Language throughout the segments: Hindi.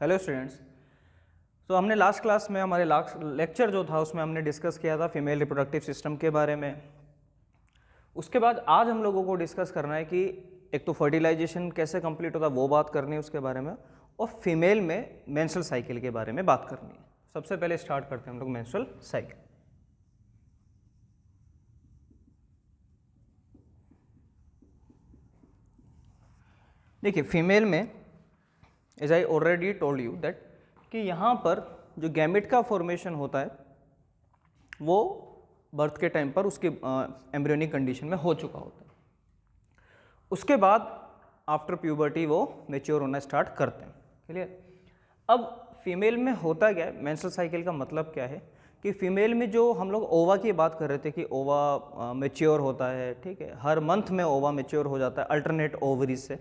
Hello students. तो हमने लास्ट क्लास में हमारे लास्ट लेक्चर जो था उसमें हमने डिस्कस किया था फीमेल रिप्रोडक्टिव सिस्टम के बारे में। उसके बाद आज हम लोगों को डिस्कस करना है कि एक तो फर्टिलाइजेशन कैसे कंप्लीट होता है वो बात करनी है उसके बारे में, और फीमेल में मेंस्ट्रुअल साइकिल के बारे में बात करनी है। सबसे पहले स्टार्ट करते हैं हम लोग मेंस्ट्रुअल साइकिल। देखिए फीमेल में as I already told you that कि यहाँ पर जो गैमेट का फॉर्मेशन होता है वो बर्थ के टाइम पर उसके एम्ब्रियोनिक कंडीशन में हो चुका होता है। उसके बाद आफ्टर प्यूबर्टी वो मेच्योर होना स्टार्ट करते हैं। क्लियर। अब फीमेल में होता क्या है, मेंस्ट्रुअल साइकिल का मतलब क्या है कि फीमेल में जो हम लोग ओवा की बात कर रहे थे कि ओवा मेच्योर होता है, ठीक है, हर मंथ में ओवा मेच्योर हो जाता है अल्टरनेट ओवरीज से।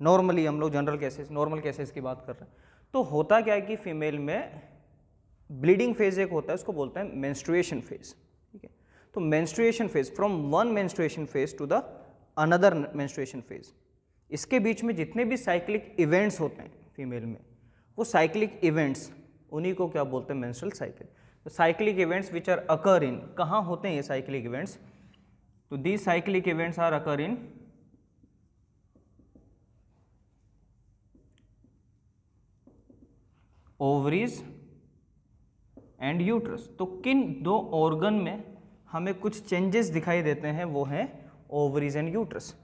नॉर्मली हम लोग जनरल केसेस नॉर्मल केसेस की बात कर रहे हैं। तो होता क्या है कि फीमेल में ब्लीडिंग फेज एक होता है, उसको बोलते हैं मेंस्ट्रुएशन फेज। ठीक है। तो menstruation phase, from one menstruation phase to the another menstruation phase, इसके बीच में जितने भी साइक्लिक इवेंट्स होते हैं फीमेल में, वो साइक्लिक इवेंट्स उन्हीं को क्या बोलते हैं, मेंस्ट्रुअल साइकिल। तो cyclic events which are occur in, कहाँ होते हैं ये साइक्लिक इवेंट्स? तो these cyclic events are occur in ovaries and uterus. तो किन दो ऑर्गन में हमें कुछ चेंजेस दिखाई देते हैं, वो हैं ovaries and uterus.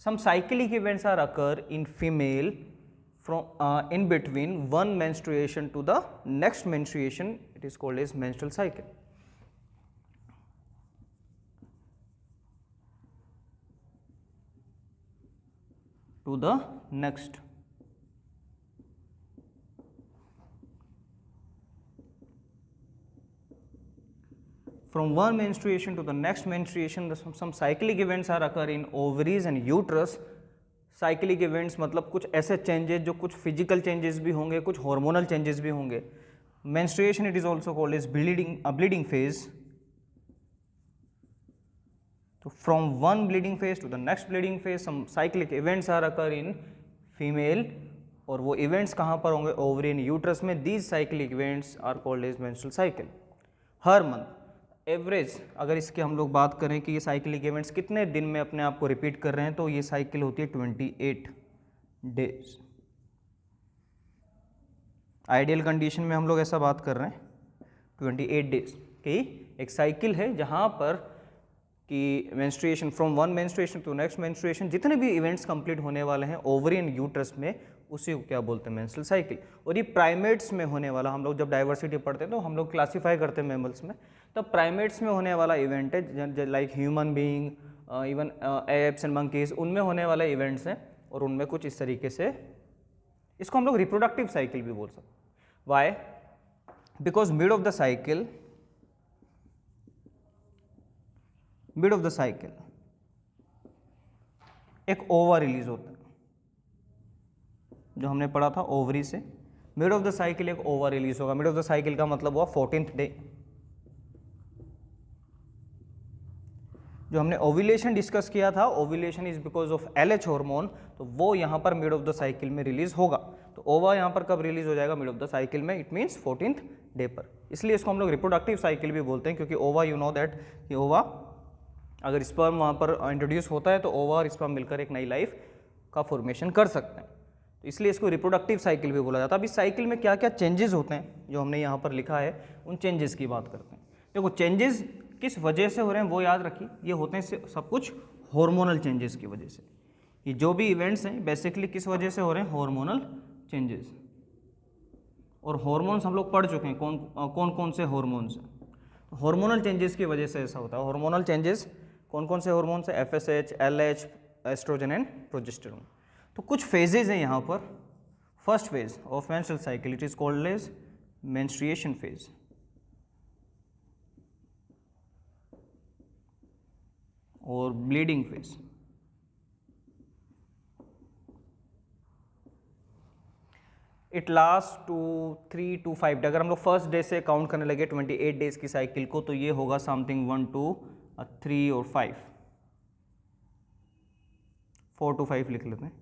Some cyclic events are occur in female from in between one menstruation to the next menstruation, it is called as menstrual cycle. To the next. From one menstruation to the next menstruation, some cyclic events are occur in ovaries and uterus. Cyclic events मतलब कुछ ऐसे चेंजेस जो कुछ फिजिकल चेंजेस भी होंगे, कुछ हार्मोनल चेंजेस भी होंगे। Menstruation it is also called as bleeding phase. तो from one bleeding phase to the next bleeding phase some cyclic events are occur in female, और वो इवेंट्स कहाँ पर होंगे, ओवरी एंड यूट्रस में। These cyclic events are called as menstrual cycle. हर मंथ एवरेज अगर इसके हम लोग बात करें कि ये साइक्लिक इवेंट्स कितने दिन में अपने आप को रिपीट कर रहे हैं, तो ये साइकिल होती है 28 डेज। आइडियल कंडीशन में हम लोग ऐसा बात कर रहे हैं 28 डेज की एक साइकिल है, जहाँ पर कि menstruation from one menstruation to next menstruation जितने भी इवेंट्स कंप्लीट होने वाले हैं ओवरी एंड यूट्रस में, उसी को क्या बोलते हैं, मेंस्ट्रुअल साइकिल। और ये प्राइमेट्स में होने वाला, हम लोग जब डाइवर्सिटी पढ़ते हैं तो हम लोग क्लासीफाई करते हैं मैमल्स में, तब प्राइमेट्स में होने वाला इवेंट है, like human being, even apps and monkeys, उनमें होने वाले इवेंट्स हैं। और उनमें कुछ इस तरीके से, इसको हम लोग रिप्रोडक्टिव साइकिल भी बोल सकते हैं। Why? Because mid of the cycle एक ओवा रिलीज होता है, जो हमने पढ़ा था ओवरी से। मिड ऑफ द साइकिल एक ओवा रिलीज होगा। मिड ऑफ द साइकिल का मतलब हुआ 14th डे। जो हमने ओव्यूलेशन डिस्कस किया था, ovulation is because of LH hormone, तो वो यहाँ पर मिड ऑफ द साइकिल में रिलीज होगा। तो ओवा यहाँ पर कब रिलीज हो जाएगा, मिड ऑफ द साइकिल में, इट मीन्स 14th डे पर। इसलिए इसको हम लोग रिप्रोडक्टिव साइकिल भी बोलते हैं, क्योंकि ओवा, यू नो दैट कि ओवा अगर स्पर्म वहाँ पर इंट्रोड्यूस होता है तो ओवा और स्पर्म मिलकर एक नई लाइफ का फॉर्मेशन कर सकते हैं। तो इसलिए इसको रिप्रोडक्टिव साइकिल भी बोला जाता है। अब इस साइकिल में क्या क्या चेंजेस होते हैं जो हमने यहाँ पर लिखा है, उन चेंजेस की बात करते हैं। देखो चेंजेस किस वजह से हो रहे हैं वो याद रखिए, ये होते हैं सब कुछ हार्मोनल चेंजेस की वजह से। ये जो भी इवेंट्स हैं बेसिकली किस वजह से हो रहे हैं, हार्मोनल चेंजेस। और हार्मोन्स हम लोग पढ़ चुके हैं, कौन कौन से हार्मोन्स हैं। तो हार्मोनल चेंजेस की वजह से ऐसा होता है। हार्मोनल चेंजेस कौन कौन से हार्मोन्स हैं, FSH, LH, estrogen and progesterone. तो कुछ फेजेज हैं यहाँ पर। First phase of menstrual cycle, it is called as menstruation phase. और bleeding phase. It last 3 to 5 day. अगर हम लोग फर्स्ट डे से काउंट करने लगे 28 डेज की साइकिल को, तो ये होगा समथिंग 1 to 3 और 5, 4 to 5 लिख लेते हैं।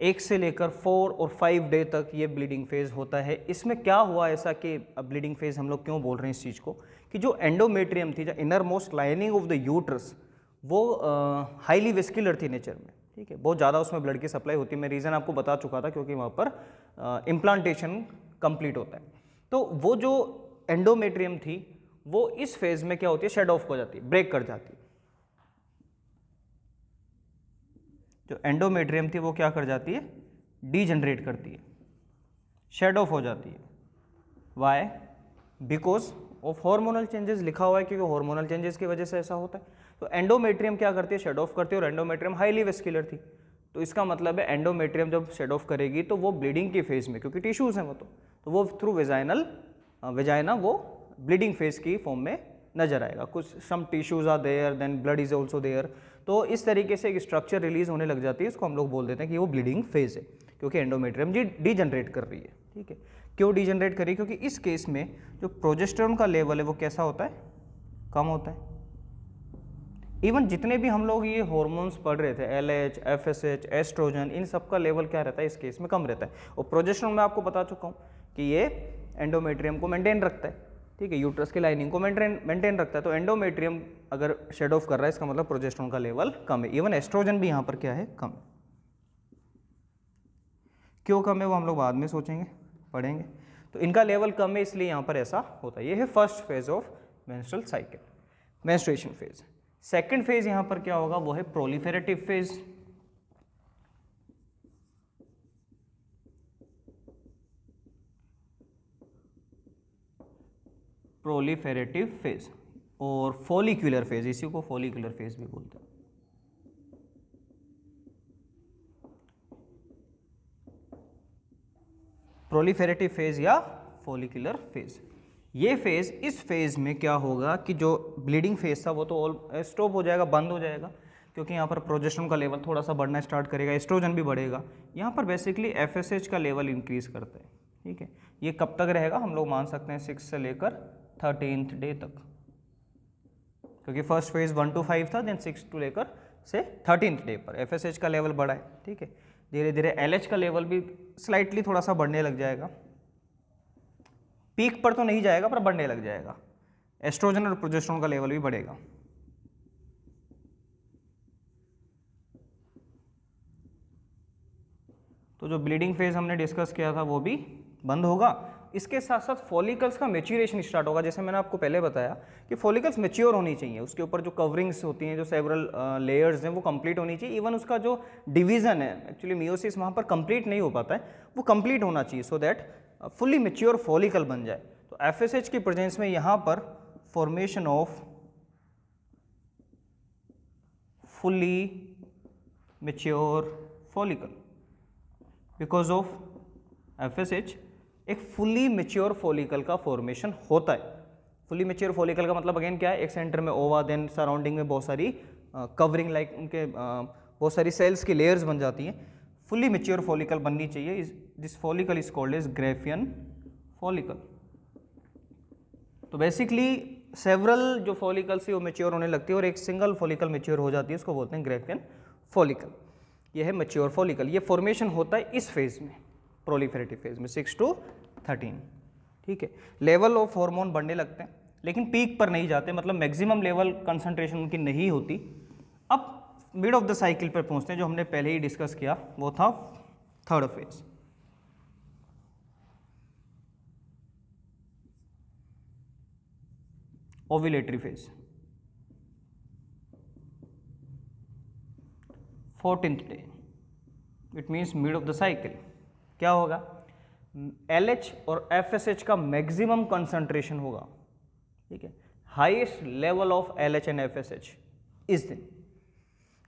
1 से लेकर 4 और 5 डे तक ये ब्लीडिंग फेज होता है। इसमें क्या हुआ ऐसा कि ब्लीडिंग फेज हम लोग क्यों बोल रहे हैं इस चीज़ को, कि जो एंडोमेट्रियम थी, जो inner most lining of the uterus, वो हाईली वेस्कुलर थी नेचर में, ठीक है, बहुत ज़्यादा उसमें ब्लड की सप्लाई होती है। मैं रीज़न आपको बता चुका था, क्योंकि वहाँ पर इम्प्लांटेशन कंप्लीट होता है। तो वो जो एंडोमेट्रियम थी वो इस फेज में क्या होती है, शेड ऑफ हो जाती है, ब्रेक कर जाती है। जो एंडोमेट्रियम थी वो क्या कर जाती है, डीजनरेट करती है, शेड ऑफ हो जाती है। Why? Because of hormonal changes लिखा हुआ है, क्योंकि हार्मोनल चेंजेस की वजह से ऐसा होता है। तो एंडोमेट्रियम क्या करती है, शेड ऑफ करती है, और एंडोमेट्रियम हाईली वेस्कुलर थी, तो इसका मतलब है एंडोमेट्रियम जब शेड ऑफ करेगी तो वो ब्लीडिंग की फेज में, क्योंकि टिश्यूज हैं वो, तो वो थ्रू वेजाइना वो ब्लीडिंग फेज की फॉर्म में नजर आएगा। कुछ some tissues are there, then blood is also there, तो इस तरीके से एक स्ट्रक्चर रिलीज होने लग जाती है, इसको हम लोग बोल देते हैं कि वो ब्लीडिंग फेज है, क्योंकि एंडोमेट्रियम जी डीजनरेट कर रही है, ठीक है। क्यों डीजनरेट कर रही है? क्योंकि इस केस में जो प्रोजेस्टेरोन का लेवल है वो कैसा होता है, कम होता है। इवन जितने भी हम लोग ये हार्मोन्स पढ़ रहे थे, LH, FSH, एस्ट्रोजन, इन सब का लेवल क्या रहता है इस केस में, कम रहता है। और प्रोजेस्टेरोन मैं आपको बता चुका हूँ कि ये एंडोमेट्रियम को मेंटेन रखता है, ठीक है, यूट्रस की लाइनिंग को मेंटेन रखता है। तो एंडोमेट्रियम अगर शेड ऑफ कर रहा है, इसका मतलब प्रोजेस्टेरोन का लेवल कम है। इवन एस्ट्रोजन भी यहाँ पर क्या है, कम। क्यों कम है वो हम लोग बाद में सोचेंगे, पढ़ेंगे। तो इनका लेवल कम है, इसलिए यहाँ पर ऐसा होता है। ये है first phase of menstrual cycle, menstruation phase. Second phase यहाँ पर क्या होगा, वो है प्रोलिफेरेटिव फेज। प्रोलिफेरेटिव फेज और फॉलिक्यूलर फेज, इसी को फॉलिक्यूलर फेज भी बोलते हैं। प्रोलिफेरेटिव फेज या फॉलिक्यूलर फेज, ये फेज, इस फेज में क्या होगा कि जो ब्लीडिंग फेज था वो तो ऑल स्टॉप हो जाएगा, बंद हो जाएगा, क्योंकि यहाँ पर प्रोजेस्टेरोन का लेवल थोड़ा सा बढ़ना स्टार्ट करेगा, एस्ट्रोजन भी बढ़ेगा। यहाँ पर बेसिकली FSH का लेवल इंक्रीज करता है, ठीक है। ये कब तक रहेगा, हम लोग मान सकते हैं 6 से लेकर 13th डे तक, क्योंकि फर्स्ट फेज 1 to 5 था, देन 6 to लेकर से 13th डे पर FSH का लेवल बढ़ा है, ठीक है। धीरे धीरे LH का लेवल भी स्लाइटली थोड़ा सा बढ़ने लग जाएगा, पीक पर तो नहीं जाएगा पर बढ़ने लग जाएगा। एस्ट्रोजन और प्रोजेस्टेरोन का लेवल भी बढ़ेगा। तो जो ब्लीडिंग फेज हमने डिस्कस किया था वो भी बंद होगा। इसके साथ साथ फॉलिकल्स का मेच्योरेशन स्टार्ट होगा। जैसे मैंने आपको पहले बताया कि फॉलिकल्स मेच्योर होनी चाहिए, उसके ऊपर जो कवरिंग्स होती हैं, जो सेवरल लेयर्स हैं, वो कंप्लीट होनी चाहिए। इवन उसका जो डिवीजन है, एक्चुअली मियोसिस वहाँ पर कंप्लीट नहीं हो पाता है, वो कंप्लीट होना चाहिए, so that fully mature follicle बन जाए। तो FSH की प्रेजेंस में यहाँ पर formation off fully mature follicle, because of FSH एक फुल्ली मेच्योर फॉलिकल का फॉर्मेशन होता है। फुल्ली मेच्योर फॉलिकल का मतलब अगेन क्या है, एक सेंटर में ओवा, देन सराउंडिंग में बहुत सारी कवरिंग लाइक उनके बहुत सारी सेल्स की लेयर्स बन जाती हैं। फुल्ली मेच्योर फॉलिकल बननी चाहिए। This follicle is called as graafian follicle. तो बेसिकली सेवरल जो फॉलिकल्स है वो मेच्योर होने लगती है और एक सिंगल फॉलिकल मेच्योर हो जाती है, उसको बोलते हैं ग्रेफियन फॉलिकल। यह है मेच्योर फॉलिकल। ये फॉर्मेशन होता है इस फेज में, प्रोलिफेरेटिव फेज में 6 to 13, ठीक है। लेवल ऑफ हार्मोन बढ़ने लगते हैं लेकिन पीक पर नहीं जाते, मतलब मैक्सिमम लेवल कंसंट्रेशन उनकी नहीं होती। अब मिड ऑफ द साइकिल पर पहुंचते हैं, जो हमने पहले ही डिस्कस किया, वो था third phase. Ovulatory phase, 14th day, it means mid of the cycle. क्या होगा, LH और FSH का मैक्सिमम कंसंट्रेशन होगा, ठीक है, highest level of LH and FSH इस दिन।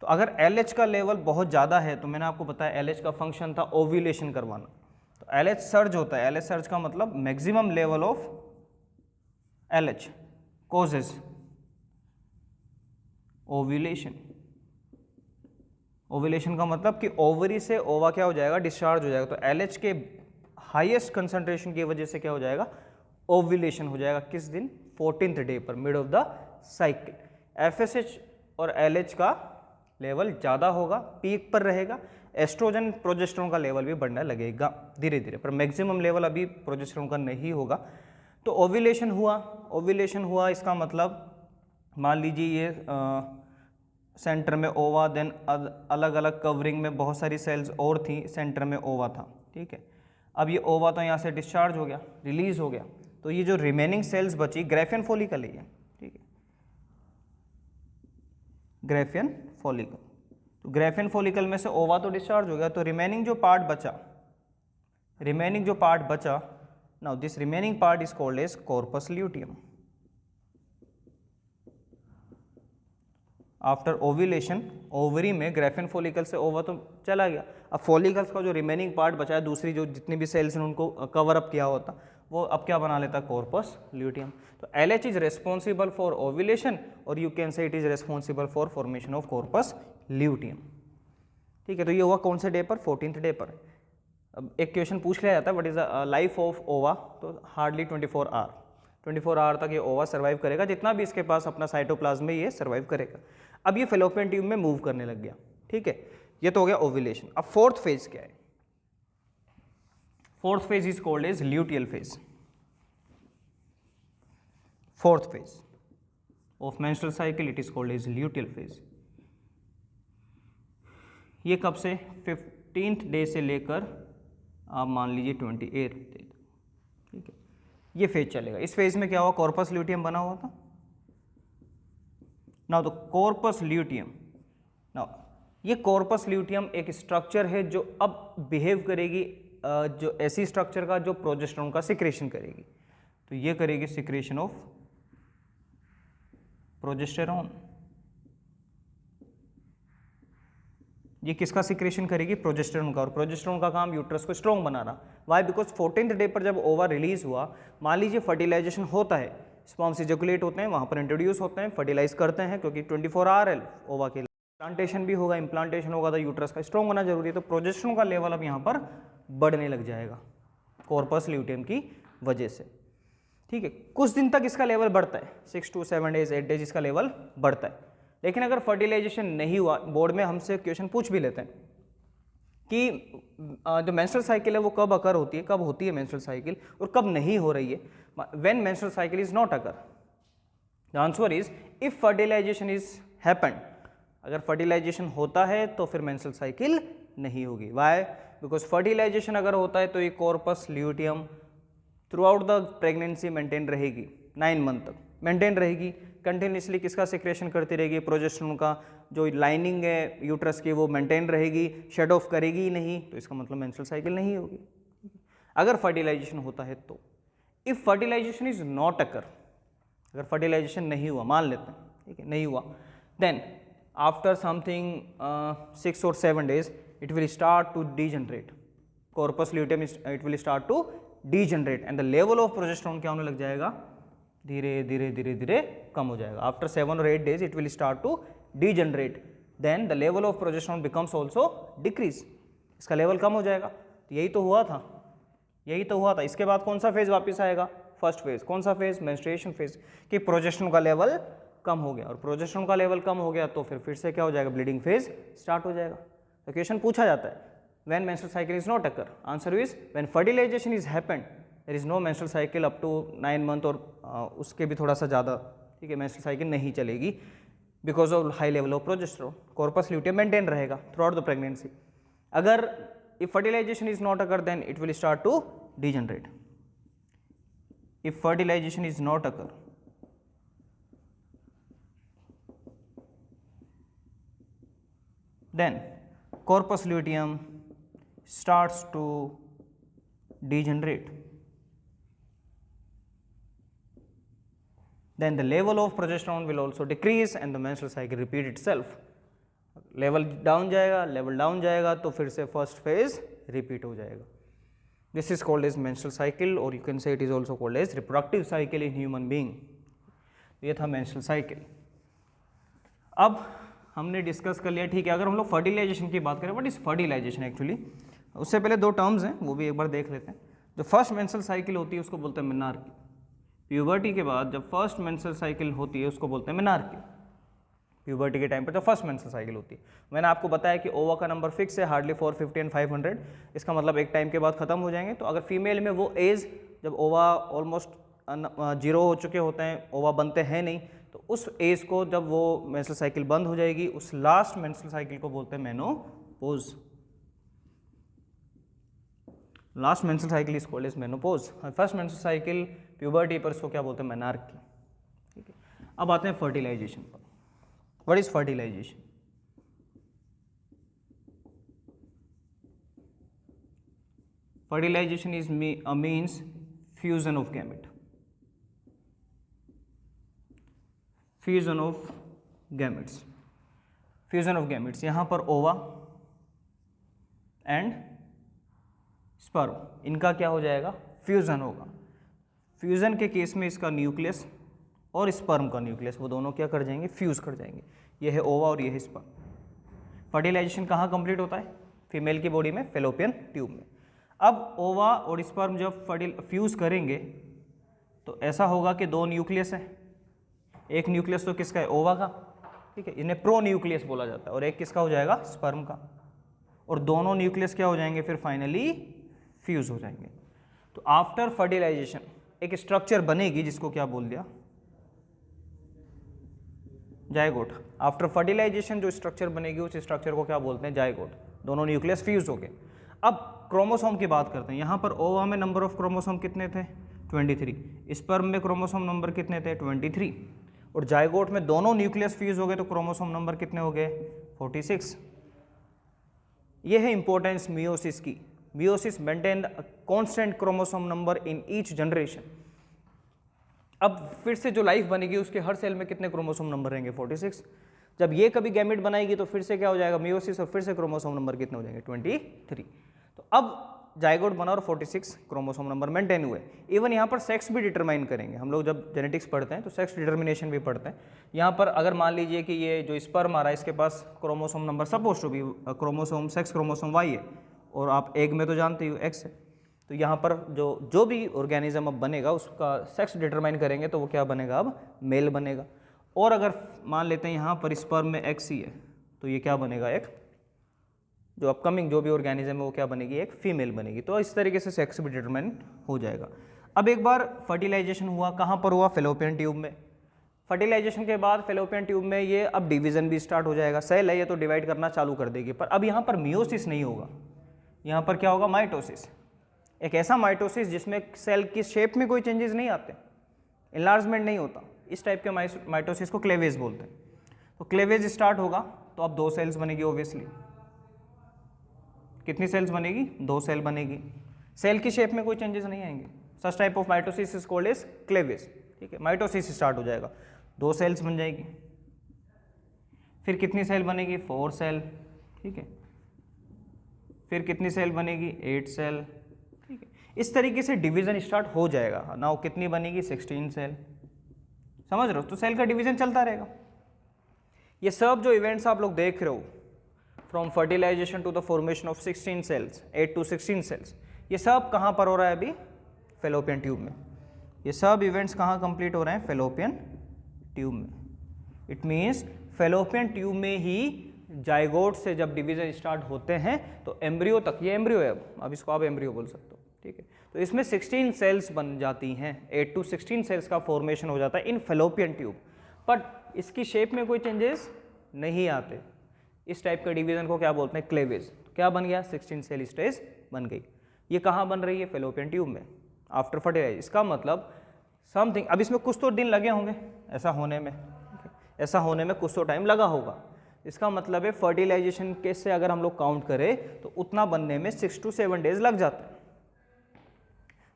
तो अगर LH का लेवल बहुत ज़्यादा है, तो मैंने आपको बताया LH का फंक्शन था ओव्यूलेशन करवाना, तो LH सर्ज होता है। LH सर्ज का मतलब maximum level of LH causes ovulation. Ovulation का मतलब कि ओवरी से ओवा क्या हो जाएगा, डिस्चार्ज हो जाएगा। तो LH के हाईएस्ट कंसंट्रेशन की वजह से क्या हो जाएगा, ओव्यूलेशन हो जाएगा। किस दिन, 14th डे पर, mid of the cycle. FSH और LH का लेवल ज़्यादा होगा, पीक पर रहेगा, एस्ट्रोजन प्रोजेस्टेरोन का लेवल भी बढ़ने लगेगा धीरे धीरे, पर मैक्सिमम लेवल अभी प्रोजेस्टेरोन का नहीं होगा। तो ओव्यूलेशन हुआ, इसका मतलब मान लीजिए ये सेंटर में ओवा, देन अलग अलग कवरिंग में बहुत सारी सेल्स और थी, सेंटर में ओवा था, ठीक है। अब ये ओवा तो यहाँ से डिस्चार्ज हो गया, रिलीज हो गया, तो ये जो रिमेनिंग सेल्स बची ग्रेफियन फॉलिकल है, ठीक है, ग्रेफियन फॉलिकल। तो ग्रेफियन फॉलिकल में से ओवा तो डिस्चार्ज हो गया, तो रिमेनिंग जो पार्ट बचा, now this remaining part is called as corpus luteum. After ovulation ovary में ग्रेफियन फॉलिकल से ओवा तो चला गया, अब फॉलिकल्स का जो रिमेनिंग पार्ट बचा है, दूसरी जो जितनी भी सेल्स ने उनको कवर अप किया होता, वो अब क्या बना लेता, कॉर्पस ल्यूटियम। तो LH is responsible for ovulation और you can say it is responsible for formation of corpus luteum, ठीक है। तो ये हुआ कौन से डे पर, 14th डे पर। अब एक क्वेश्चन पूछ लिया जाता है what is the life of ओवा, तो हार्डली 24 आवर तक ये ओवा सर्वाइव करेगा, जितना भी इसके पास अपना साइटोप्लाज्म में ये सर्वाइव करेगा। अब ये फेलोपियन ट्यूब में मूव करने लग गया, ठीक है, ये तो हो गया ओव्यूलेशन। अब फोर्थ फेज क्या है, fourth phase is called as luteal phase. Fourth phase of menstrual cycle it is called as luteal phase. ये कब से, 15th डे से लेकर आप मान लीजिए 28th डे, ठीक है, ये फेज चलेगा। इस फेज में क्या हुआ, कॉर्पस ल्यूटियम बना हुआ था। Now the corpus luteum, now ये कॉर्पस ल्यूटियम एक स्ट्रक्चर है जो अब बिहेव करेगी जो ऐसी स्ट्रक्चर का जो प्रोजेस्टेरोन का सिक्रेशन करेगी। तो ये करेगी सिक्रेशन ऑफ प्रोजेस्टेरोन। ये किसका सिक्रेशन करेगी, प्रोजेस्टेरोन का, और प्रोजेस्टेरोन का काम यूट्रस को स्ट्रॉन्ग बनाना। वाई, बिकॉज 14th डे पर जब ओवा रिलीज हुआ, मान लीजिए फर्टिलाइजेशन होता है, स्पर्म्स इजैकुलेट होते हैं, वहाँ पर इंट्रोड्यूस होते हैं, फर्टिलाइज करते हैं, क्योंकि 24 आवर ओवा के इम्प्लांटेशन भी होगा, इम्प्लांटेशन होगा तो यूट्रस का स्ट्रॉन्ग होना जरूरी है। तो प्रोजेस्टेरोन का लेवल अब यहाँ पर बढ़ने लग जाएगा कॉर्पस ल्यूटियम की वजह से, ठीक है। कुछ दिन तक इसका लेवल बढ़ता है, 6 to 7 days 8 days इसका लेवल बढ़ता है। लेकिन अगर फर्टिलाइजेशन नहीं हुआ, बोर्ड में हमसे क्वेश्चन पूछ भी लेते हैं कि जो मेंस्ट्रुअल साइकिल है वो कब अकर होती है, कब होती है मेंस्ट्रुअल साइकिल और कब नहीं हो रही है, when menstrual cycle is not occur. The answer is if fertilization is happened, अगर फर्टिलाइजेशन होता है तो फिर मेंस्ट्रुअल साइकिल नहीं होगी। वाई, बिकॉज फर्टिलाइजेशन अगर होता है तो ये corpus luteum through out the pregnancy maintain रहेगी, 9 मंथ तक मेंटेन रहेगी, कंटिन्यूसली किसका सिक्रेशन करती रहेगी, प्रोजेस्टेरोन का। जो लाइनिंग है यूट्रस की वो मेंटेन रहेगी, शेड ऑफ करेगी ही नहीं, तो इसका मतलब मेंस्ट्रुअल साइकिल नहीं होगी। अगर फर्टिलाइजेशन होता है तो, if fertilization is not occur, अगर फर्टिलाइजेशन नहीं हुआ, मान लेते हैं, ठीक है, नहीं हुआ, then after something 6 or 7 days it will start to degenerate, corpus luteum it will start to degenerate and the level of progesterone क्या होने लग जाएगा, धीरे धीरे धीरे धीरे कम हो जाएगा। After 7 or 8 days it will start to degenerate, then the level of progesterone becomes also decrease, इसका लेवल कम हो जाएगा। तो यही तो हुआ था, इसके बाद कौन सा फेज वापस आएगा, फर्स्ट फेज। कौन सा फेज, मेंस्ट्रुएशन फेज, कि प्रोजेस्टेरोन का लेवल कम हो गया, और प्रोजेस्टेरोन का लेवल कम हो गया तो फिर से क्या हो जाएगा, ब्लीडिंग फेज स्टार्ट हो जाएगा। तो क्वेश्चन पूछा जाता है when menstrual cycle is not occur, answer is when fertilization is happened there is no menstrual cycle up to 9 month, और उसके भी थोड़ा सा ज़्यादा, ठीक है, मेंस्ट्रुअल साइकिल नहीं चलेगी because of high level of progesterone, corpus luteum maintain रहेगा थ्रू आउट द प्रेगनेंसी। अगर if fertilization is not occur then it will start to degenerate. If fertilization is not occur, then corpus luteum starts to degenerate. Then the level of progesterone will also decrease and the menstrual cycle repeat itself. Level down जाएगा तो फिर से फर्स्ट फेज रिपीट हो जाएगा। This is called as menstrual cycle, or you can say it is also called as reproductive cycle in human being. ये था menstrual cycle। अब हमने डिस्कस कर लिया, ठीक है। अगर हम लोग फर्टिलाइजेशन की बात करें, व्हाट इज फर्टिलाइजेशन एक्चुअली, उससे पहले 2 टर्म्स हैं वो भी एक बार देख लेते हैं। जो फर्स्ट मेंस्ट्रुअल साइकिल होती है उसको बोलते हैं मेनार्की। प्यूबर्टी के बाद जब फर्स्ट मेंस्ट्रुअल साइकिल होती है उसको बोलते हैं मेनार्की। प्यूबर्टी के टाइम पर जो फर्स्ट मेंस्ट्रुअल साइकिल होती है। मैंने आपको बताया कि ओवा का नंबर फिक्स है, हार्डली 450 एंड 500, इसका मतलब एक टाइम के बाद खत्म हो जाएंगे। तो अगर फीमेल में वो एज जब ओवा ऑलमोस्ट 0 हो चुके होते हैं, ओवा बनते हैं नहीं, तो उस एज को जब वो मेंस्ट्रुअल साइकिल बंद हो जाएगी, उस लास्ट मेंस्ट्रुअल साइकिल को बोलते हैं menopause. Last menstrual cycle is called as menopause. First menstrual cycle puberty पर इसको क्या बोलते हैं, मेनार्की। ठीक है, अब आते हैं फर्टिलाइजेशन पर। What is fertilization? Fertilization is means fusion of gamete. Fusion of gametes, fusion of gametes. यहां पर ओवा एंड स्पर्म, इनका क्या हो जाएगा, फ्यूजन होगा। फ्यूजन के केस में इसका न्यूक्लियस और स्पर्म का न्यूक्लियस, वो दोनों क्या कर जाएंगे, फ्यूज कर जाएंगे। ये है ओवा और ये है स्पर्म। फर्टिलाइजेशन कहाँ कंप्लीट होता है, फीमेल की बॉडी में, फेलोपियन ट्यूब में। अब ओवा और स्पर्म जब फ्यूज करेंगे तो ऐसा होगा कि दो न्यूक्लियस है, एक न्यूक्लियस तो किसका है, ओवा का, ठीक है, इन्हें प्रो न्यूक्लियस बोला जाता है, और एक किसका हो जाएगा, स्पर्म का, और दोनों न्यूक्लियस क्या हो जाएंगे, फिर फाइनली फ्यूज हो जाएंगे। तो आफ्टर फर्टिलाइजेशन एक स्ट्रक्चर बनेगी जिसको क्या बोल दिया, जायगोट। आफ्टर फर्टिलाइजेशन जो स्ट्रक्चर बनेगी उस स्ट्रक्चर को क्या बोलते हैं, जायगोट। दोनों न्यूक्लियस फ्यूज हो गए। अब क्रोमोसोम की बात करते हैं। यहाँ पर ओवा में नंबर ऑफ क्रोमोसोम कितने थे, 23। स्पर्म में क्रोमोसोम नंबर कितने थे, 23। और जायगोट में दोनों न्यूक्लियस फ्यूज हो गए तो क्रोमोसोम नंबर कितने हो गए, 46। ये है इंपॉर्टेंस मियोसिस की। Meiosis maintain constant chromosome number in each generation. अब फिर से जो लाइफ बनेगी उसके हर सेल में कितने क्रोमोसोम नंबर रहेंगे, 46। जब ये कभी गैमेट बनाएगी तो फिर से क्या हो जाएगा, मियोसिस, और फिर से क्रोमोसोम नंबर कितने हो जाएंगे, 23। तो अब जायगोट बना और 46 क्रोमोसोम नंबर मेंटेन हुए। इवन यहाँ पर सेक्स भी डिटरमाइन करेंगे। हम लोग जब जेनेटिक्स पढ़ते हैं तो सेक्स डिटर्मिनेशन भी पढ़ते हैं। यहाँ पर अगर मान लीजिए कि ये जो स्पर्म आ रहा है इसके पास chromosome number suppose to be chromosome, sex chromosome Y है, और आप एग में तो जानते हो एक्स है, तो यहाँ पर जो भी ऑर्गेनिज्म अब बनेगा उसका सेक्स डिटरमाइन करेंगे तो वो क्या बनेगा, अब मेल बनेगा। और अगर मान लेते हैं यहाँ पर स्पर्म में एक्स ही है तो ये क्या बनेगा, एक जो अपकमिंग जो भी ऑर्गेनिज्म है वो क्या बनेगी, एक फीमेल बनेगी। तो इस तरीके से सेक्स भी डिटरमाइन हो जाएगा। अब एक बार फर्टिलाइजेशन हुआ, कहाँ पर हुआ, फेलोपियन ट्यूब में। फर्टिलाइजेशन के बाद फेलोपियन ट्यूब में ये अब डिवीजन भी स्टार्ट हो जाएगा। सेल है ये तो डिवाइड करना चालू कर देगी, पर अब यहाँ पर मियोसिस नहीं होगा, यहाँ पर क्या होगा, माइटोसिस। एक ऐसा माइटोसिस जिसमें सेल की शेप में कोई चेंजेस नहीं आते, इनलार्जमेंट नहीं होता। इस टाइप के माइटोसिस को क्लेवेज बोलते हैं। तो क्लेवेज स्टार्ट होगा तो अब 2 सेल्स बनेगी ऑब्वियसली। कितनी सेल्स बनेगी, 2 सेल बनेगी। सेल की शेप में कोई चेंजेस नहीं आएंगे। Such type of mitosis is called as cleavage. ठीक है, माइटोसिस स्टार्ट हो जाएगा, 2 सेल्स बन जाएगी। फिर कितनी सेल बनेगी, 4 सेल। ठीक है, फिर कितनी सेल बनेगी, 8 सेल। ठीक है, इस तरीके से डिवीजन स्टार्ट हो जाएगा। नाउ कितनी बनेगी, 16 सेल। समझ रहे हो, तो सेल का डिवीजन चलता रहेगा। ये सब जो इवेंट्स आप लोग देख रहे हो, from fertilization to the formation of 16 cells, 8 to 16 cells, ये सब कहाँ पर हो रहा है अभी, फेलोपियन ट्यूब में। ये सब इवेंट्स कहाँ कंप्लीट हो रहे हैं, फेलोपियन ट्यूब में। इट मीन्स फेलोपियन ट्यूब में ही जाइगोट से जब डिवीजन स्टार्ट होते हैं तो एम्ब्रियो तक, ये एम्ब्रियो है, अब इसको आप एम्ब्रियो बोल सकते हो। ठीक है, तो इसमें 16 सेल्स बन जाती हैं, 8 to 16 सेल्स का फॉर्मेशन हो जाता है इन फेलोपियन ट्यूब। बट इसकी शेप में कोई चेंजेस नहीं आते। इस टाइप के डिवीजन को क्या बोलते हैं, क्लेवेज। तो क्या बन गया, 16 सेल स्टेज बन गई। ये कहाँ बन रही है, फेलोपियन ट्यूब में आफ्टर फर्टिलाइज। इसका मतलब समथिंग, अब इसमें कुछ तो दिन लगे होंगे ऐसा होने में, ऐसा होने में कुछ तो टाइम लगा होगा। इसका मतलब है फर्टिलाइजेशन के से अगर हम लोग काउंट करें तो उतना बनने में 6 to 7 डेज लग जाते हैं।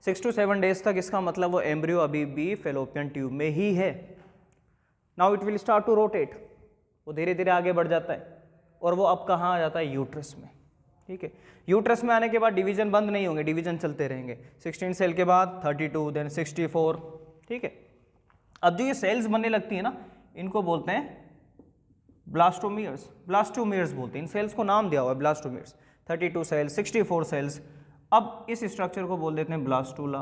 6 to 7 डेज तक, इसका मतलब वो एम्ब्रियो अभी भी फेलोपियन ट्यूब में ही है। Now it will start to rotate, वो धीरे धीरे आगे बढ़ जाता है और वो अब कहाँ आ जाता है, यूट्रस में। ठीक है, यूट्रस में आने के बाद डिवीजन बंद नहीं होंगे, डिवीजन चलते रहेंगे। 16 सेल के बाद 32, देन 64। ठीक है, अब जो ये सेल्स बनने लगती है ना, इनको बोलते हैं ब्लास्टोमियर्स। ब्लास्टोमियर्स बोलते हैं, इन सेल्स को नाम दिया हुआ है ब्लास्टोमियर्स। 32 sales, 64 sales. अब इस स्ट्रक्चर को बोल देते हैं ब्लास्टूला।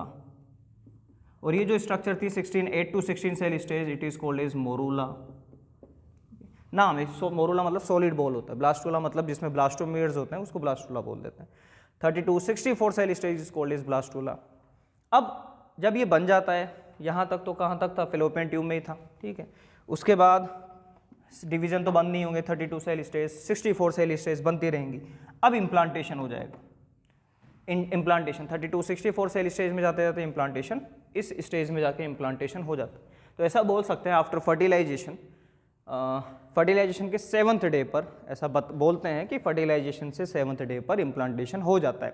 और ये जो स्ट्रक्चर थी 8 to 16 cell stage, it is called as morula. नाम है। मोरूला मतलब सॉलिड बॉल होता है, ब्लास्टुला मतलब जिसमें ब्लास्टोमियर्स होते हैं उसको ब्लास्टुला बोल देते हैं। 32-64 cell stage is called is blastula. अब जब ये बन जाता है, यहाँ तक तो कहाँ तक था, फेलोपियन ट्यूब में ही था, ठीक है। उसके बाद डिवीजन तो बंद नहीं होंगे, 32 सेल स्टेज 64 सेल स्टेज बनती रहेंगी। अब इम्प्लांटेशन हो जाएगा। इम्प्लांटेशन 32-64 सेल स्टेज में जाते जाते इम्प्लांटेशन, इस स्टेज में जाके इम्प्लांटेशन हो जाता है। तो ऐसा बोल सकते हैं आफ्टर फर्टिलाइजेशन, फर्टिलाइजेशन के 7th डे पर ऐसा बोलते हैं कि फर्टिलाइजेशन से 7th डे पर इम्प्लांटेशन हो जाता है।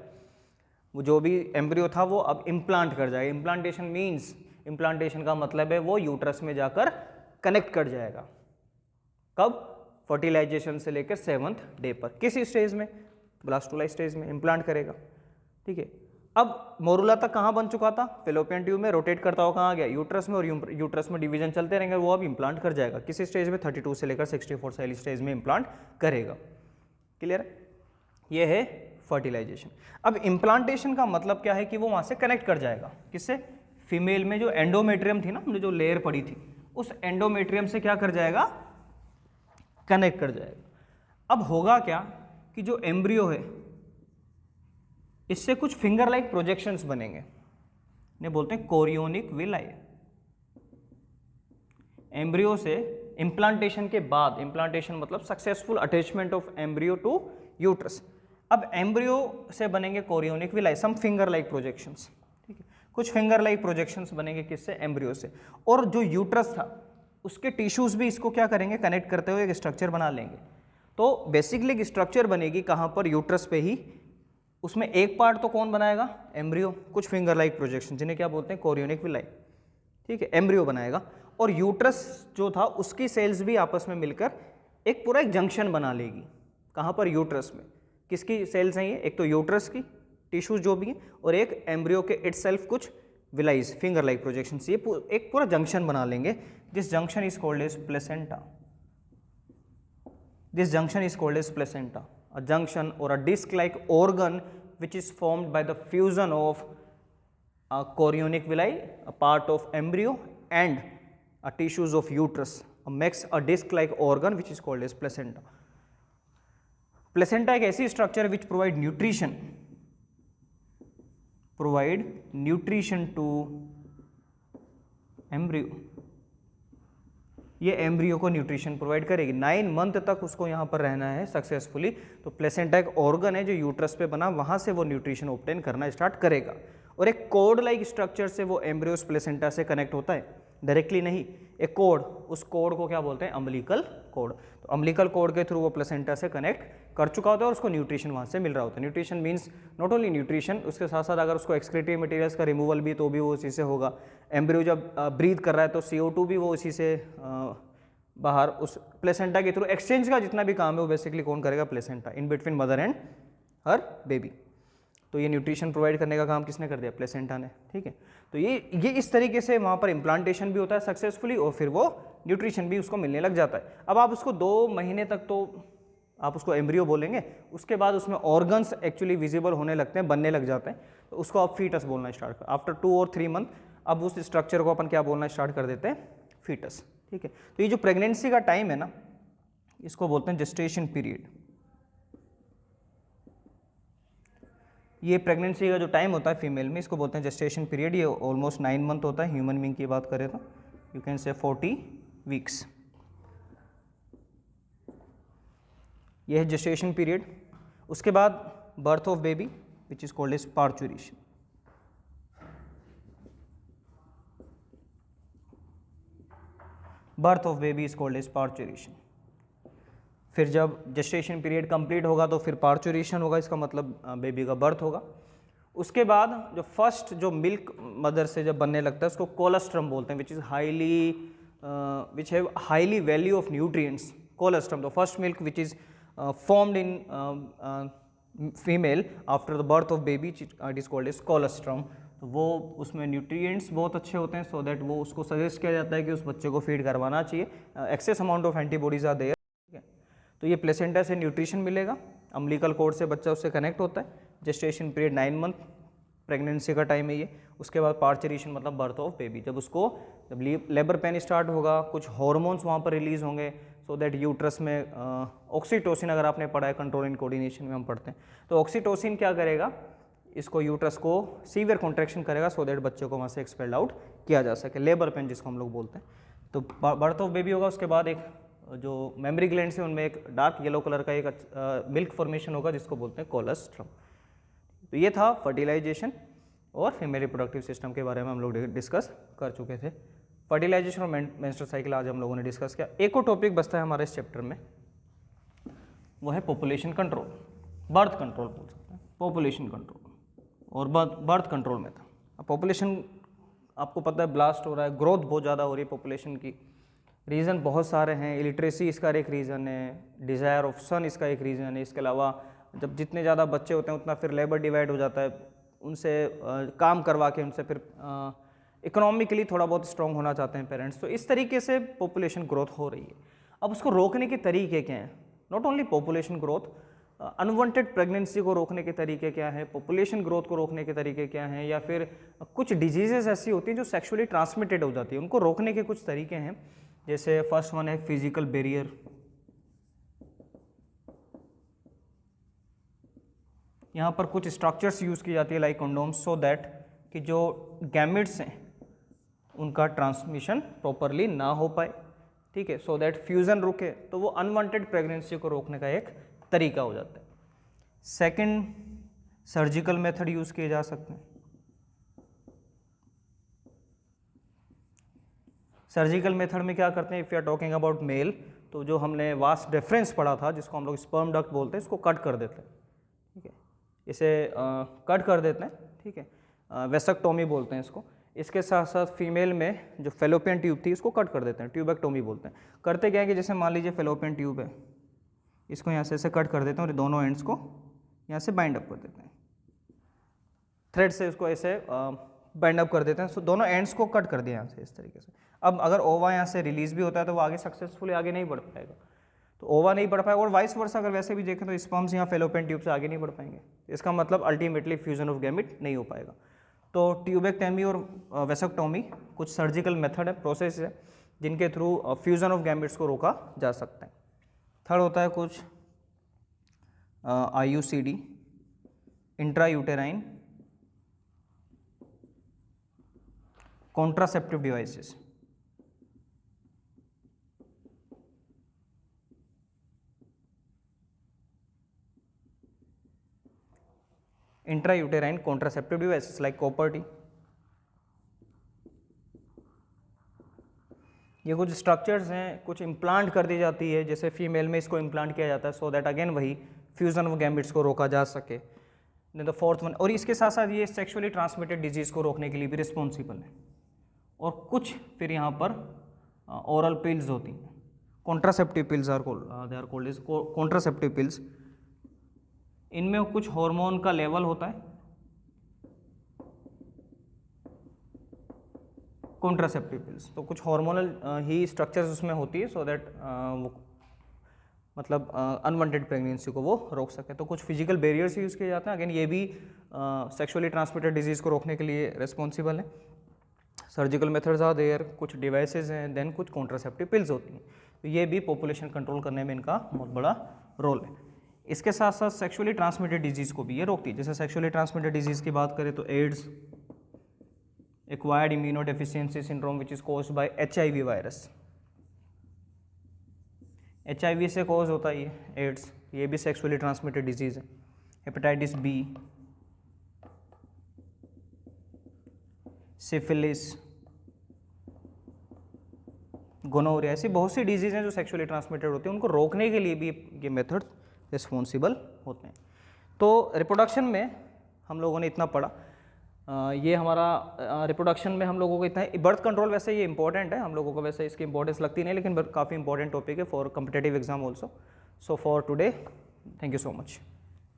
वो जो भी एम्ब्रियो था वो अब इम्प्लांट कर जाएगा। इम्प्लांटेशन मीन्स, इम्प्लांटेशन का मतलब है वो यूट्रस में जाकर कनेक्ट कर जाएगा। कब? फर्टिलाइजेशन से लेकर 7th डे पर। किस स्टेज में? ब्लास्टुला स्टेज में इम्प्लांट करेगा, ठीक है। अब मोरूला तक कहाँ बन चुका था? फेलोपियन ट्यूब में। रोटेट करता हुआ कहाँ गया? यूट्रस में, और यूट्रस में डिवीजन चलते रहेंगे, वो अब इम्प्लांट कर जाएगा। किस स्टेज में? 32 से लेकर 64 सेल स्टेज में इम्प्लांट करेगा। क्लियर है? ये है फर्टिलाइजेशन। अब इम्प्लांटेशन का मतलब क्या है कि वो वहाँ से कनेक्ट कर जाएगा। किससे? फीमेल में जो एंडोमेट्रियम थी ना, हमने जो लेयर पड़ी थी, उस एंडोमेट्रियम से क्या कर जाएगा? कनेक्ट कर जाएगा। अब होगा क्या कि जो एम्ब्रियो है इससे कुछ फिंगर लाइक प्रोजेक्शंस बनेंगे, इन्हें बोलते हैं कोरियोनिक विलाई। एम्ब्रियो से इम्प्लांटेशन के बाद, इम्प्लांटेशन मतलब successful attachment of embryo to uterus, अब एम्ब्रियो से बनेंगे chorionic villi, some finger like projections, ठीक है। कुछ फिंगर लाइक प्रोजेक्शंस बनेंगे किससे? एम्ब्रियो से। और जो यूट्रस था उसके टिश्यूज भी इसको क्या करेंगे? कनेक्ट करते हुए एक स्ट्रक्चर बना लेंगे। तो बेसिकली एक स्ट्रक्चर बनेगी कहाँ पर? यूट्रस पे ही। उसमें एक पार्ट तो कौन बनाएगा? एम्ब्रियो। कुछ फिंगर लाइक प्रोजेक्शन जिन्हें क्या बोलते हैं? कोरियोनिक विलाई, ठीक है, एम्ब्रियो बनाएगा। और यूट्रस जो था उसकी सेल्स भी आपस में मिलकर एक पूरा एक जंक्शन बना लेगी। कहाँ पर? यूट्रस में। किसकी सेल्स हैं ये? एक तो यूट्रस की टिश्यूज जो भी हैं, और एक एम्ब्रियो के इटसेल्फ कुछ विलाइज, फिंगर लाइक प्रोजेक्शंस। ये एक पूरा जंक्शन बना लेंगे। This junction is called as placenta. This junction is called as placenta. A junction or a disc-like organ which is formed by the fusion of a chorionic villi, a part of embryo, and a tissues of uterus, makes a disc-like organ which is called as placenta. Placenta एक ऐसी structure which provide nutrition to embryo. ये एम्ब्रियो को न्यूट्रिशन प्रोवाइड करेगी। 9 मंथ तक उसको यहाँ पर रहना है सक्सेसफुली। तो प्लेसेंटा एक ऑर्गन है जो यूट्रस पे बना, वहाँ से वो न्यूट्रिशन ऑब्टेन करना स्टार्ट करेगा। और एक कोड लाइक स्ट्रक्चर से वो एम्ब्रियोस प्लेसेंटा से कनेक्ट होता है, डायरेक्टली नहीं, एक कोड। उस कोड को क्या बोलते हैं? Umbilical cord. तो अम्बिलिकल कोड के थ्रू वो प्लेसेंटा से कनेक्ट कर चुका होता है और उसको न्यूट्रिशन वहाँ से मिल रहा होता है। Nutrition means not only nutrition, उसके साथ साथ अगर उसको एक्सक्रीटरी मटेरियल्स का रिमूवल भी तो भी वो उसी से होगा। एम्ब्रियो जब ब्रीथ कर रहा है तो CO2 भी वो उसी से बाहर उस प्लेसेंटा के थ्रू एक्सचेंज का जितना भी काम है वो बेसिकली कौन करेगा? Placenta, in between mother and her baby. तो ये न्यूट्रिशन प्रोवाइड करने का काम किसने कर दिया? प्लेसेंटा ने, ठीक है। तो ये इस तरीके से वहाँ पर इम्प्लांटेशन भी होता है सक्सेसफुली, और फिर वो न्यूट्रिशन भी उसको मिलने लग जाता है। अब आप उसको 2 महीने तक तो आप उसको एम्ब्रियो बोलेंगे, उसके बाद उसमें ऑर्गन्स एक्चुअली विजिबल होने लगते हैं, बनने लग जाते हैं, तो उसको आप फीटस बोलना स्टार्ट कर। आफ्टर 2 और 3 मंथ अब उस स्ट्रक्चर को अपन क्या बोलना स्टार्ट कर देते हैं? फीटस, ठीक है। तो ये जो प्रेगनेंसी का टाइम है ना, इसको बोलते हैं जेस्टेशन पीरियड। ये प्रेगनेंसी का जो टाइम होता है फीमेल में, इसको बोलते हैं जेस्टेशन पीरियड। ये ऑलमोस्ट 9 मंथ होता है। ह्यूमन बीइंग की बात करें तो यू कैन से 40 वीक्स। ये है जेस्टेशन पीरियड। उसके बाद birth of baby which is called as parturition. Birth of baby is called as parturition. फिर जब जेस्टेशन पीरियड कंप्लीट होगा तो फिर पार्चुरेशन होगा, इसका मतलब बेबी का बर्थ होगा। उसके बाद जो फर्स्ट जो मिल्क मदर से जब बनने लगता है उसको कोलेस्ट्रम बोलते हैं, which have highly value of nutrients. Colostrum, the first milk which is formed in female after the birth of baby, it is called as colostrum. तो वो उसमें न्यूट्रिएंट्स बहुत अच्छे होते हैं, सो दैट वो उसको सजेस्ट किया जाता है कि उस बच्चे को फीड करवाना चाहिए। Excess amount of antibodies are there, ठीक है। तो ये प्लेसेंटा से न्यूट्रिशन मिलेगा, अम्बिलिकल कॉर्ड से बच्चा उससे कनेक्ट होता है। जेस्टेशन पीरियड 9 मंथ, प्रेगनेंसी का टाइम है ये। उसके बाद पार्चुरेशन मतलब बर्थ ऑफ बेबी। जब लेबर पेन स्टार्ट होगा, कुछ हॉर्मोन्स वहाँ पर रिलीज होंगे, सो दैट यूट्रस में ऑक्सीटोसिन, अगर आपने पढ़ा है कंट्रोल इन कोऑर्डिनेशन में हम पढ़ते हैं, तो ऑक्सीटोसिन क्या करेगा, इसको यूट्रस को सीवियर कॉन्ट्रैक्शन करेगा सो दैट बच्चे को वहाँ से एक्सपेल्ड आउट किया जा सके, लेबर पेन जिसको हम लोग बोलते हैं। तो बर्थ ऑफ बेबी होगा, उसके बाद एक जो मेमरी ग्लैंड से उनमें एक डार्क येलो कलर का एक मिल्क फॉर्मेशन होगा जिसको बोलते हैं कोलेस्ट्रम। तो ये था फर्टिलाइजेशन और फीमेल रिप्रोडक्टिव सिस्टम के बारे में हम लोग डिस्कस कर चुके थे। फर्टिलाइजेशन और मेंस्ट्रुअल साइकिल आज हम लोगों ने डिस्कस किया। एक और टॉपिक बचता है हमारे इस चैप्टर में, वो है पॉपुलेशन कंट्रोल, बर्थ कंट्रोल बोल सकते हैं, पॉपुलेशन कंट्रोल और बर्थ कंट्रोल में था। अब पॉपुलेशन आपको पता है ब्लास्ट हो रहा है, ग्रोथ बहुत ज़्यादा हो रही है पॉपुलेशन की, रीज़न बहुत सारे हैं, इलिटरेसी इसका एक रीज़न है, डिज़ायर ऑफ सन इसका एक रीज़न है, इसके अलावा जब जितने ज़्यादा बच्चे होते हैं उतना फिर लेबर डिवाइड हो जाता है, उनसे काम करवा के उनसे फिर इकोनॉमिकली थोड़ा बहुत स्ट्रॉन्ग होना चाहते हैं पेरेंट्स। तो इस तरीके से पॉपुलेशन ग्रोथ हो रही है। अब उसको रोकने के तरीके क्या हैं, not only population growth, unwanted pregnancy को रोकने के तरीके क्या हैं, पॉपुलेशन ग्रोथ को रोकने के तरीके क्या हैं, या फिर कुछ डिजीजेस ऐसी होती हैं जो सेक्सुअली ट्रांसमिटेड हो जाती है, उनको रोकने के कुछ तरीके हैं। जैसे फर्स्ट वन है फिजिकल बैरियर। यहाँ पर कुछ स्ट्रक्चर्स यूज़ की जाती है लाइक कंडोम्स, सो दैट कि जो गैमेट्स हैं उनका ट्रांसमिशन प्रॉपरली ना हो पाए, ठीक है, सो दैट फ्यूज़न रुके, तो वो अनवांटेड प्रेगनेंसी को रोकने का एक तरीका हो जाता है। सेकंड, सर्जिकल मेथड यूज़ किए जा सकते हैं। सर्जिकल मेथड में क्या करते हैं, if you are talking about male, तो जो हमने वास्ट डिफरेंस पढ़ा था जिसको हम लोग स्पर्म डक्ट बोलते हैं, इसको कट कर देते हैं, ठीक है, इसे कट कर देते हैं, ठीक है, वेसेक्टोमी बोलते हैं इसको। इसके साथ साथ फीमेल में जो फेलोपियन ट्यूब थी इसको कट कर देते हैं, ट्यूबेक्टोमी बोलते हैं। करते क्या है कि जैसे मान लीजिए फेलोपियन ट्यूब है, इसको यहाँ से ऐसे कट कर देते हैं और दोनों एंड्स को यहाँ से बाइंड अप कर देते हैं, थ्रेड से इसको ऐसे बाइंड अप कर देते हैं, सो दोनों एंड्स को कट कर दिया यहाँ से इस तरीके से। अब अगर ओवा यहाँ से रिलीज भी होता है तो वो आगे सक्सेसफुली आगे नहीं बढ़ पाएगा, तो ओवा नहीं बढ़ पाएगा, और वाइस वर्सा अगर वैसे भी देखें तो स्पर्म्स यहाँ फेलोपियन ट्यूब से आगे नहीं बढ़ पाएंगे, इसका मतलब अल्टीमेटली फ्यूजन ऑफ गैमेट नहीं हो पाएगा। तो ट्यूबेक्टोमी और वेसेक्टोमी कुछ सर्जिकल मेथड है, प्रोसेस है, जिनके थ्रू फ्यूजन ऑफ गैमेट्स को रोका जा सकता है। थर्ड होता है कुछ IUCD, intra uterine contraceptive devices. Intra uterine contraceptive devices like copper T. ये कुछ स्ट्रक्चर्स हैं, कुछ इम्प्लांट कर दी जाती है, जैसे फीमेल में इसको इम्प्लांट किया जाता है सो दैट अगेन वही फ्यूजन ऑफ गैमेट्स को रोका जा सके। देन द फोर्थ वन, और इसके साथ साथ ये सेक्सुअली ट्रांसमिटेड डिजीज़ को रोकने के लिए भी रिस्पॉन्सिबल है। और कुछ फिर यहाँ पर ओरल पिल्स होती हैं, contraceptive pills are called is contraceptive pills. इनमें कुछ हार्मोन का लेवल होता है, कॉन्ट्रासेप्टिव पिल्स, तो कुछ हार्मोनल ही स्ट्रक्चर्स उसमें होती है सो दैट वो मतलब अनवांटेड प्रेगनेंसी को वो रोक सके। तो कुछ फिजिकल बैरियर्स यूज़ किए जाते हैं, अगेन ये भी सेक्सुअली ट्रांसमिटेड डिजीज़ को रोकने के लिए रिस्पॉन्सिबल है। सर्जिकल मेथड्स आर देयर, कुछ डिवाइसेस हैं, देन कुछ कॉन्ट्रासेप्टिव पिल्स होती हैं। तो ये भी पॉपुलेशन कंट्रोल करने में इनका बहुत बड़ा रोल है। इसके साथ साथ सेक्सुअली ट्रांसमिटेड डिजीज़ को भी ये रोकती है। जैसे सेक्सुअली ट्रांसमिटेड डिजीज़ की बात करें तो AIDS, acquired immunodeficiency syndrome which is caused by HIV virus. HIV से कॉज होता है ये एड्स, ये भी सेक्सुअली ट्रांसमिटेड डिजीज़ है। हेपेटाइटिस B, सिफिलिस, गोनोरिया, ऐसी बहुत सी डिजीज़ हैं जो सेक्सुअली ट्रांसमिटेड होती हैं, उनको रोकने के लिए भी ये मेथड रिस्पॉन्सिबल होते हैं। तो रिप्रोडक्शन में हम लोगों ने इतना पढ़ा, ये हमारा रिप्रोडक्शन में हम लोगों को इतना है। बर्थ कंट्रोल वैसे ये इंपॉर्टेंट है, हम लोगों को वैसे इसकी इंपॉर्टेंस लगती नहीं, लेकिन काफ़ी इंपॉर्टेंट टॉपिक है for competitive exam also. So for today, thank you so much.